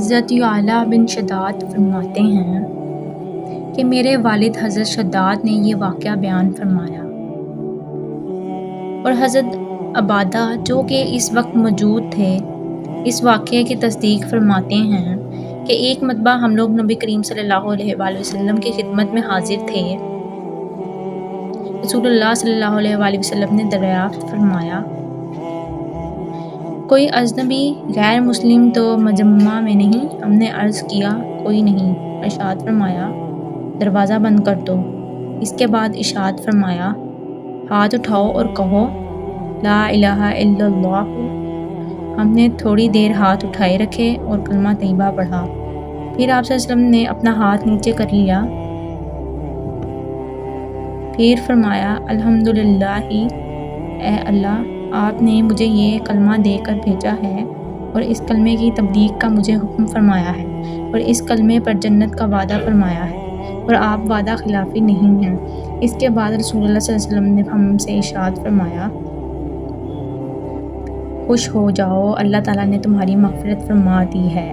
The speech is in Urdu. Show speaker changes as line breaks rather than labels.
حضرت یعلا بن شداد فرماتے ہیں کہ میرے والد حضرت شداد نے یہ واقعہ بیان فرمایا، اور حضرت عبادہ جو کہ اس وقت موجود تھے اس واقعے کی تصدیق فرماتے ہیں کہ ایک مرتبہ ہم لوگ نبی کریم صلی اللہ علیہ وآلہ وسلم کی خدمت میں حاضر تھے۔ رسول اللہ صلی اللہ علیہ وآلہ وسلم نے دریافت فرمایا، کوئی اجنبی غیر مسلم تو مجمع میں نہیں؟ ہم نے عرض کیا کوئی نہیں۔ ارشاد فرمایا دروازہ بند کر دو۔ اس کے بعد ارشاد فرمایا ہاتھ اٹھاؤ اور کہو لا الہ الا اللہ۔ ہم نے تھوڑی دیر ہاتھ اٹھائے رکھے اور کلمہ طیبہ پڑھا، پھر آپ صلی اللہ علیہ وسلم نے اپنا ہاتھ نیچے کر لیا، پھر فرمایا الحمدللہ، اے اللہ آپ نے مجھے یہ کلمہ دے کر بھیجا ہے اور اس کلمے کی تبلیغ کا مجھے حکم فرمایا ہے اور اس کلمے پر جنت کا وعدہ فرمایا ہے اور آپ وعدہ خلافی نہیں ہیں۔ اس کے بعد رسول اللہ صلی اللہ علیہ وسلم نے ہم سے ارشاد فرمایا خوش ہو جاؤ، اللہ تعالیٰ نے تمہاری مغفرت فرما دی ہے۔